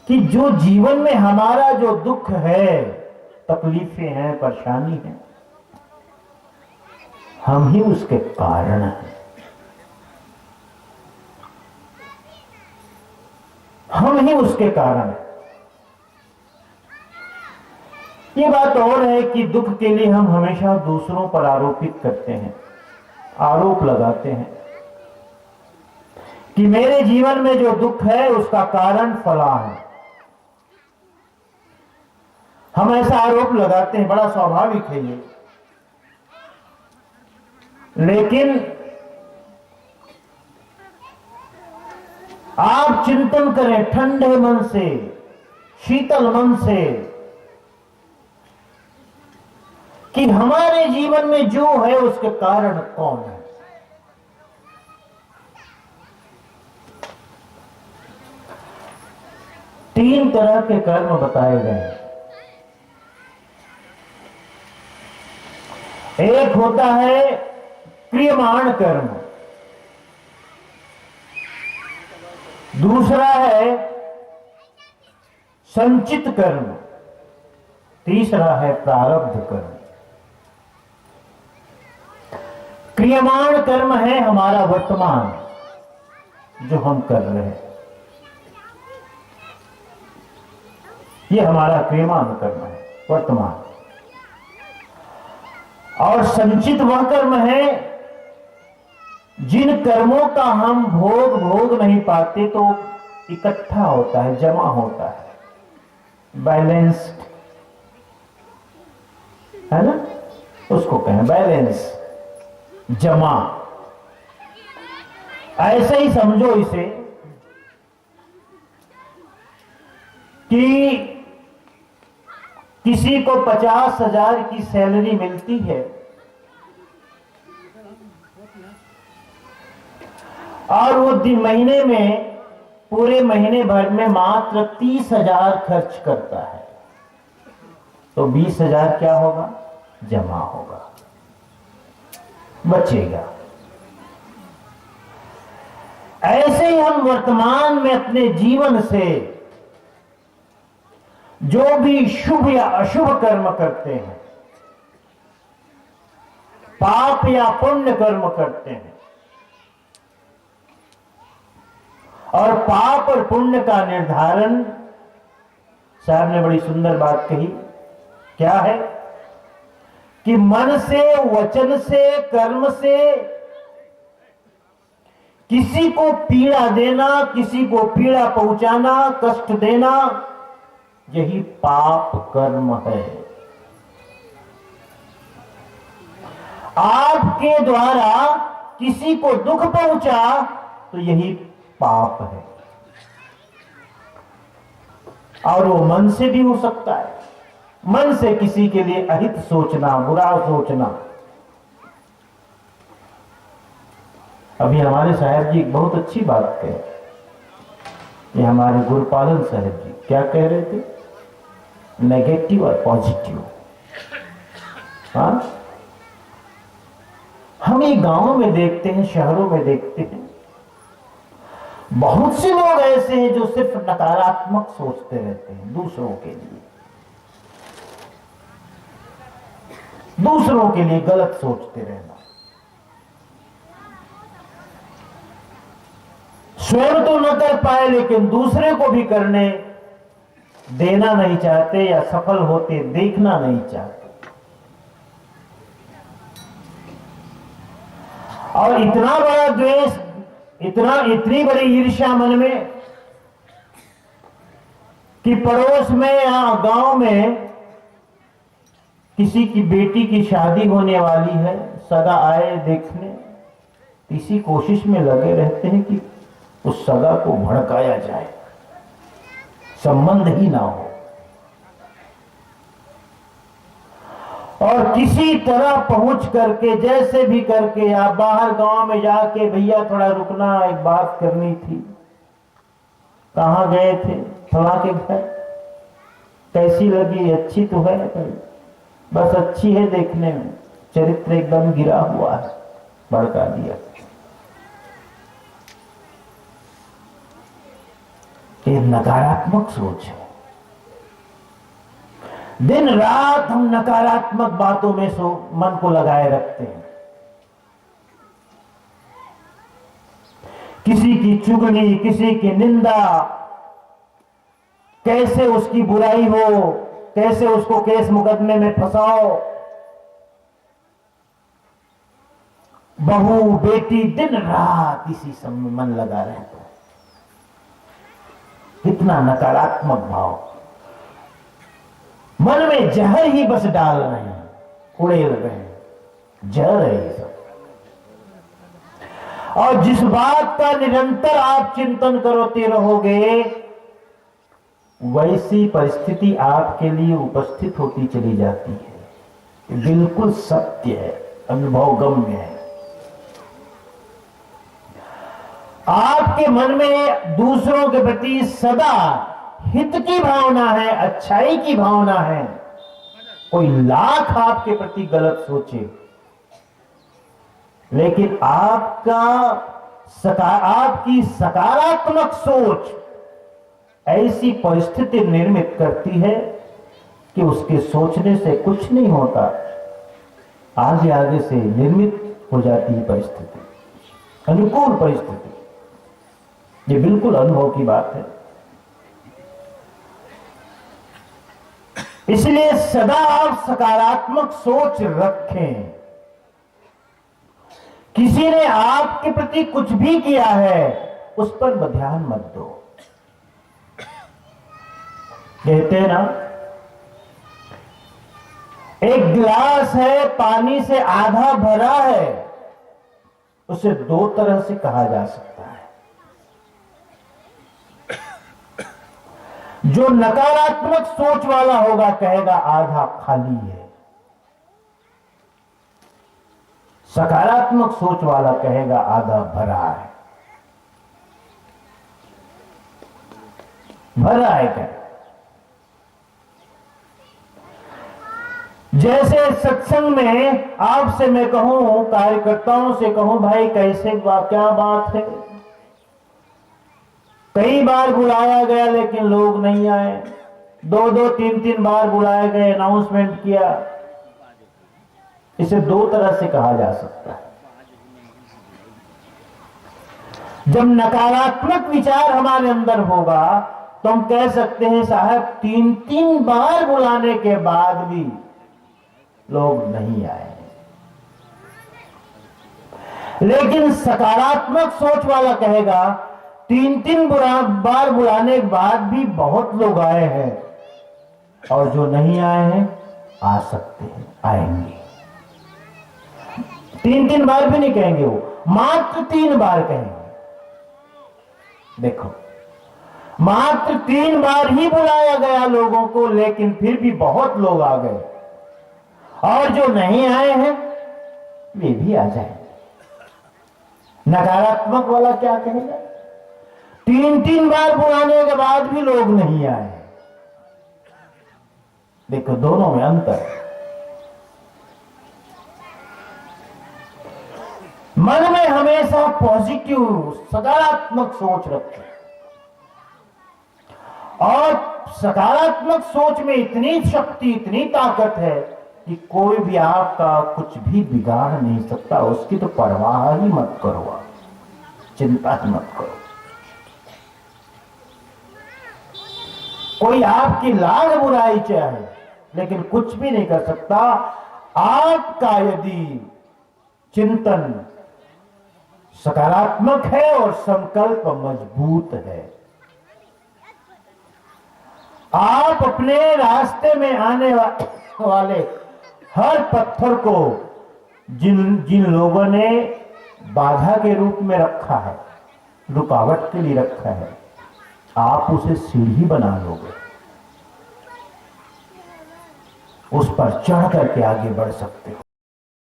कि जो जीवन में हमारा जो दुख है, तकलीफें हैं, परेशानी है, हम ही उसके कारण हैं। हम ही उसके कारण हैं। ये बात और है कि दुख के लिए हम हमेशा दूसरों पर आरोपित करते हैं, आरोप लगाते हैं कि मेरे जीवन में जो दुख है उसका कारण फला है। हम ऐसा आरोप लगाते हैं, बड़ा स्वाभाविक है ये। लेकिन आप चिंतन करें ठंडे मन से, शीतल मन से, कि हमारे जीवन में जो है उसके कारण कौन है। तीन तरह के कर्म बताए गए हैं। एक होता है क्रियमाण कर्म, दूसरा है संचित कर्म, तीसरा है प्रारब्ध कर्म। क्रियमाण कर्म है हमारा वर्तमान, जो हम कर रहे हैं, ये हमारा क्रियमाण कर्म है, वर्तमान। और संचित वह कर्म है जिन कर्मों का हम भोग नहीं पाते तो इकट्ठा होता है, जमा होता है, बैलेंस्ड है ना, उसको कहें बैलेंस, जमा। ऐसे ही समझो इसे कि किसी को 50,000 की सैलरी मिलती है और वो महीने में, पूरे महीने भर में मात्र 30,000 खर्च करता है, तो 20,000 क्या होगा? जमा होगा, बचेगा। ऐसे ही हम वर्तमान में अपने जीवन से जो भी शुभ या अशुभ कर्म करते हैं, पाप या पुण्य कर्म करते हैं, और पाप और पुण्य का निर्धारण, साहब ने बड़ी सुंदर बात कही, क्या है कि मन से, वचन से, कर्म से किसी को पीड़ा देना, किसी को पीड़ा पहुंचाना, कष्ट देना, यही पाप कर्म है। आपके द्वारा किसी को दुख पहुंचा तो यही पाप है, और वो मन से भी हो सकता है। मन से किसी के लिए अहित सोचना, बुरा सोचना। अभी हमारे साहब जी एक बहुत अच्छी बात कहे, ये हमारे गुरुपालन साहब जी क्या कह रहे थे, नेगेटिव और पॉजिटिव। हाँ, हम ये गांवों में देखते हैं, शहरों में देखते हैं, बहुत से लोग ऐसे हैं जो सिर्फ नकारात्मक सोचते रहते हैं दूसरों के लिए, दूसरों के लिए गलत सोचते रहना, स्वयं तो न कर पाए लेकिन दूसरे को भी करने देना नहीं चाहते, या सफल होते देखना नहीं चाहते। और इतना बड़ा द्वेष, इतनी बड़ी ईर्ष्या मन में कि पड़ोस में या गांव में किसी की बेटी की शादी होने वाली है, सगा आए देखने, इसी कोशिश में लगे रहते हैं कि उस सगा को भड़काया जाए, संबंध ही ना हो, और किसी तरह पहुंच करके, जैसे भी करके, या बाहर गांव में जाके, भैया थोड़ा रुकना, एक बात करनी थी। कहां गए थे? फला के घर। कैसी लगी? अच्छी तो है, बस अच्छी है देखने में, चरित्र एकदम गिरा हुआ है, भड़का दिया। ये नकारात्मक सोच है। दिन रात हम नकारात्मक बातों में मन को लगाए रखते हैं। किसी की चुगली, किसी की निंदा, कैसे उसकी बुराई हो, कैसे उसको केस मुकदमे में फंसाओ। बहू बेटी दिन रात इसी सब में मन लगा रहता है। कितना नकारात्मक भाव, मन में जहर ही बस डाल रहे हैं, उड़ेल रहे हैं, जहर है ये सब। और जिस बात का निरंतर आप चिंतन करते रहोगे, वैसी परिस्थिति आपके लिए उपस्थित होती चली जाती है। बिल्कुल सत्य है, अनुभवगम्य है। आपके मन में दूसरों के प्रति सदा हित की भावना है, अच्छाई की भावना है। कोई लाख आपके प्रति गलत सोचे, लेकिन आपकी सकारात्मक सोच ऐसी परिस्थिति निर्मित करती है कि उसके सोचने से कुछ नहीं होता, आगे आगे से निर्मित हो जाती है परिस्थिति, अनुकूल परिस्थिति। ये बिल्कुल अनुभव की बात है। इसलिए सदा आप सकारात्मक सोच रखें। किसी ने आपके प्रति कुछ भी किया है, उस पर ध्यान मत दो। कहते हैं ना, एक गिलास है, पानी से आधा भरा है, उसे दो तरह से कहा जा सकता है। जो नकारात्मक सोच वाला होगा कहेगा आधा खाली है, सकारात्मक सोच वाला कहेगा आधा भरा है। भरा है क्या? जैसे सत्संग में आपसे मैं कहूं, कार्यकर्ताओं से कहूं, भाई कैसे क्या बात है, कई बार बुलाया गया लेकिन लोग नहीं आए, 2-2, 3-3 बार बुलाए गए, अनाउंसमेंट किया। इसे दो तरह से कहा जा सकता है। जब नकारात्मक विचार हमारे अंदर होगा तो हम कह सकते हैं साहब 3-3 बार बुलाने के बाद भी लोग नहीं आए। लेकिन सकारात्मक सोच वाला कहेगा 3-3 बार बुलाने के बाद भी बहुत लोग आए हैं, और जो नहीं आए हैं आ सकते हैं, आएंगे। 3-3 बार भी नहीं कहेंगे, वो मात्र 3 बार कहेंगे। देखो, मात्र 3 बार ही बुलाया गया लोगों को, लेकिन फिर भी बहुत लोग आ गए, और जो नहीं आए हैं वे भी आ जाएंगे। नकारात्मक वाला क्या कहेगा? 3-3 बार बुलाने के बाद भी लोग नहीं आए। देखो, दोनों में अंतर है। मन में हमेशा पॉजिटिव, सकारात्मक सोच रखें, और सकारात्मक सोच में इतनी शक्ति, इतनी ताकत है कि कोई भी आपका कुछ भी बिगाड़ नहीं सकता। उसकी तो परवाह ही मत करो, आप चिंता ही मत करो। कोई आपकी लाख बुराई चाहे, लेकिन कुछ भी नहीं कर सकता। आपका यदि चिंतन सकारात्मक है और संकल्प मजबूत है, आप अपने रास्ते में आने वाले हर पत्थर को जिन लोगों ने बाधा के रूप में रखा है, रुकावट के लिए रखा है, आप उसे सीढ़ी बना लोगे, उस पर चढ़ करके आगे बढ़ सकते हो।